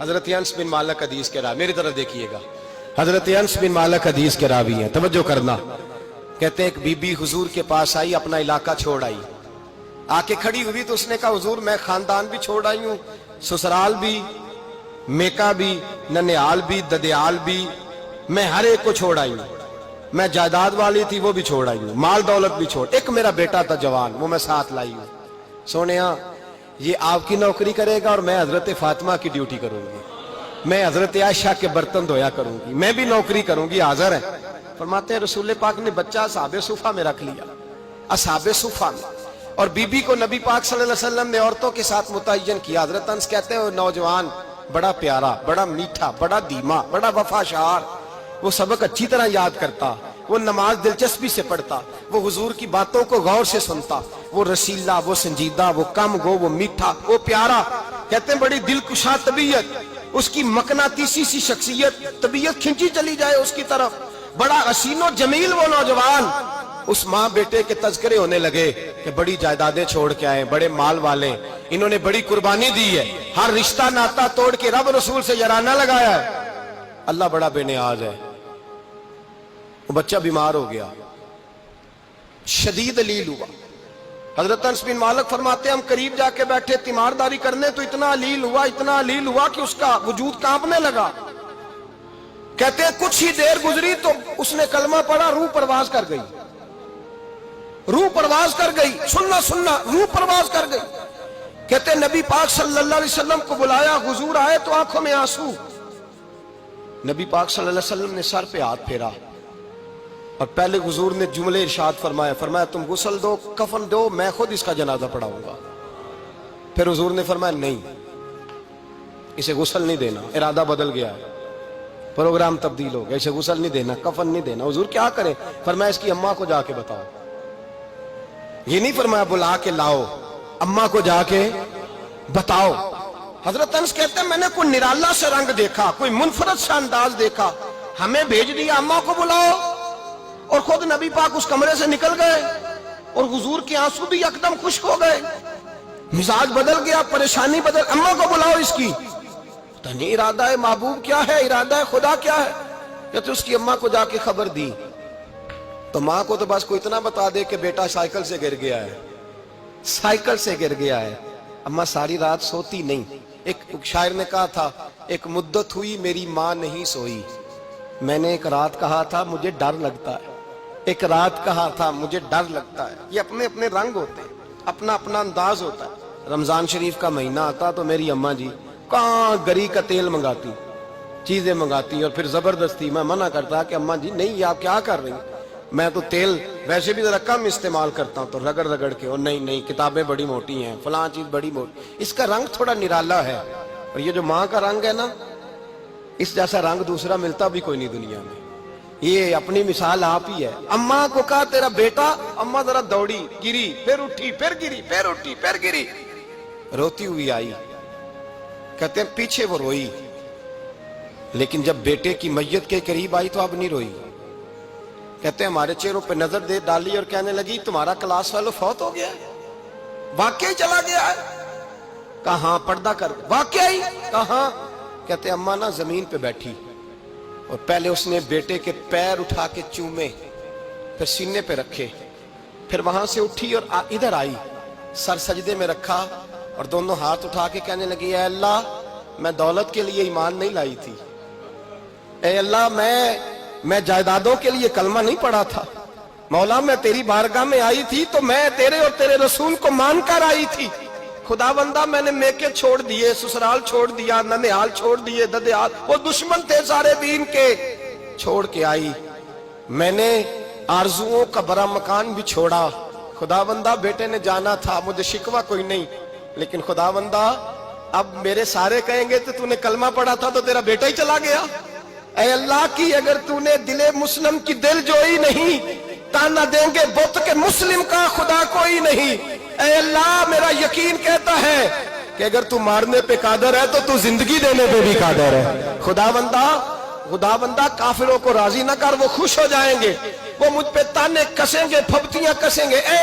حضرت انس بن مالک حدیث کے راوی، میری طرف دیکھیے گا، حضرت انس بن مالک حدیث کے راوی ہیں، توجہ کرنا۔ کہتے ہیں ایک بی بی حضور کے پاس آئی، اپنا علاقہ چھوڑ آئی، آ کے کھڑی ہوئی تو اس نے کہا حضور میں خاندان بھی چھوڑ آئی ہوں، سسرال بھی، میکا بھی، ننیال بھی، ددیال بھی، میں ہر ایک کو چھوڑ آئی ہوں، میں جائیداد والی تھی وہ بھی چھوڑ آئی ہوں، مال دولت بھی چھوڑ، ایک میرا بیٹا تھا جوان وہ میں ساتھ لائی ہوں۔ سونیا یہ آپ کی نوکری کرے گا اور میں حضرت فاطمہ کی ڈیوٹی کروں گی، میں حضرت عائشہ کے برتن دھویا کروں گی، میں بھی نوکری کروں گی، حاضر ہے۔ فرماتے ہیں رسول پاک نے بچہ اصحاب صفہ میں رکھ لیا، اصحاب صفہ میں، اور بی بی کو نبی پاک صلی اللہ علیہ وسلم نے عورتوں کے ساتھ متعین کیا۔ حضرت انس کہتے ہیں وہ نوجوان بڑا پیارا، بڑا میٹھا، بڑا دھیما، بڑا وفاشار، وہ سبق اچھی طرح یاد کرتا، وہ نماز دلچسپی سے پڑھتا، وہ حضور کی باتوں کو غور سے سنتا، وہ رسیلا، وہ سنجیدہ، وہ کم گو، وہ میٹھا، وہ پیارا۔ کہتے ہیں بڑی دلکشا طبیعت، اس کی مقناطیسی سی شخصیت، طبیعت کھنچی چلی جائے اس کی طرف، بڑا حسین و جمیل وہ نوجوان۔ اس ماں بیٹے کے تذکرے ہونے لگے کہ بڑی جائیدادیں چھوڑ کے آئے، بڑے مال والے، انہوں نے بڑی قربانی دی ہے، ہر رشتہ ناتا توڑ کے رب رسول سے یارانہ لگایا ہے، اللہ بڑا بے نیاز ہے۔ وہ بچہ بیمار ہو گیا، شدید علیل ہوا۔ حضرت انس بن مالک فرماتے ہیں ہم قریب جا کے بیٹھے تیمارداری کرنے تو اتنا علیل ہوا، اتنا علیل ہوا کہ اس کا وجود کانپنے لگا۔ کہتے ہیں کچھ ہی دیر گزری تو اس نے کلمہ پڑھا، روح پرواز کر گئی، روح پرواز کر گئی، سننا روح پرواز کر گئی۔ کہتے ہیں نبی پاک صلی اللہ علیہ وسلم کو بلایا، حضور آئے تو آنکھوں میں آنسو۔ نبی پاک صلی اللہ علیہ وسلم نے سر پہ ہاتھ پھیرا اور پہلے حضور نے جملے ارشاد فرمایا تم غسل دو، کفن دو، میں خود اس کا جنازہ پڑھاؤں گا۔ پھر حضور نے فرمایا نہیں، اسے غسل نہیں دینا، ارادہ بدل گیا ہے، پروگرام تبدیل ہو گیا، اسے غسل نہیں دینا، کفن نہیں دینا۔ حضور کیا کرے؟ فرمایا اس کی اماں کو جا کے بتاؤ۔ یہ نہیں فرمایا بلا کے لاؤ، اماں کو جا کے بتاؤ۔ حضرت انس کہتے ہیں میں نے کوئی نرالا سے رنگ دیکھا، کوئی منفرد سا انداز دیکھا، ہمیں بھیج دیا اماں کو بلاؤ، اور خود نبی پاک اس کمرے سے نکل گئے اور حضور کے آنسو بھی یکدم خشک ہو گئے، مزاج بدل گیا، پریشانی بدل، اماں کو بلاؤ اس کی۔ پتہ نہیں ارادہ محبوب کیا ہے، ارادہ خدا کیا ہے۔ کہتے اس کی اماں کو جا کے خبر دی تو ماں کو تو بس کوئی اتنا بتا دے کہ بیٹا سائیکل سے گر گیا ہے، سائیکل سے گر گیا ہے۔ اماں ساری رات سوتی نہیں۔ ایک شاعر نے کہا تھا ایک مدت ہوئی میری ماں نہیں سوئی، میں نے ایک رات کہا تھا مجھے ڈر لگتا ہے، ایک رات کہا تھا مجھے ڈر لگتا ہے۔ یہ اپنے اپنے رنگ ہوتے ہیں، اپنا اپنا انداز ہوتا ہے۔ رمضان شریف کا مہینہ آتا تو میری اماں جی کہاں گری کا تیل منگاتی، چیزیں منگاتی، اور پھر زبردستی میں منع کرتا کہ اماں جی نہیں، یہ آپ کیا کر رہی ہیں، میں تو تیل ویسے بھی ذرا کم استعمال کرتا ہوں، تو رگڑ رگڑ کے، اور نہیں کتابیں بڑی موٹی ہیں، فلاں چیز بڑی موٹی، اس کا رنگ تھوڑا نرالا ہے۔ اور یہ جو ماں کا رنگ ہے نا، اس جیسا رنگ دوسرا ملتا بھی کوئی نہیں دنیا میں۔ یہ اپنی مثال آپ ہی ہے۔ اماں کو کہا تیرا بیٹا، اماں ذرا دوڑی، گری، پھر اٹھی، پھر گری، پھر اٹھی، پھر گری، روتی ہوئی آئی۔ کہتے ہیں پیچھے وہ روئی، لیکن جب بیٹے کی میت کے قریب آئی تو اب نہیں روئی۔ کہتے ہیں ہمارے چہروں پہ نظر دے ڈالی اور کہنے لگی تمہارا کلاس فیلو فوت ہو گیا ہے، واقعی چلا گیا ہے؟ کہاں پردہ کر، واقعی کہاں؟ کہتے ہیں اماں نا زمین پہ بیٹھی اور پہلے اس نے بیٹے کے پیر اٹھا کے چومے، پھر سینے پہ رکھے، پھر وہاں سے اٹھی اور ادھر آئی، سر سجدے میں رکھا اور دونوں ہاتھ اٹھا کے کہنے لگی اے اللہ میں دولت کے لیے ایمان نہیں لائی تھی، اے اللہ میں جائیدادوں کے لیے کلمہ نہیں پڑھا تھا، مولا میں تیری بارگاہ میں آئی تھی تو میں تیرے اور تیرے رسول کو مان کر آئی تھی، خدا بندہ میں نے میکے چھوڑ دیے، سسرال چھوڑ دیا، ننیال چھوڑ دیے، ددیال، وہ دشمن تھے سارے دین کے، چھوڑ کے آئی، میں نے آرزوؤں کا بڑا مکان بھی چھوڑا، خدا بندہ بیٹے نے جانا تھا، مجھے شکوہ کوئی نہیں، لیکن خدا بندہ اب میرے سارے کہیں گے تو نے کلمہ پڑھا تھا تو تیرا بیٹا ہی چلا گیا، اے اللہ کی اگر تو نے دل مسلم کی دل جوئی نہیں، تانا دیں گے بت کے مسلم کا خدا کوئی نہیں، اے اللہ میرا یقین کہتا ہے کہ اگر تو مارنے پہ قادر ہے تو زندگی دینے پہ بھی قادر ہے، خدا بندہ کافروں کو راضی نہ کر، وہ خوش ہو جائیں گے، وہ مجھ پہ تانے کسیں گے، پھپتیاں کسیں گے، اے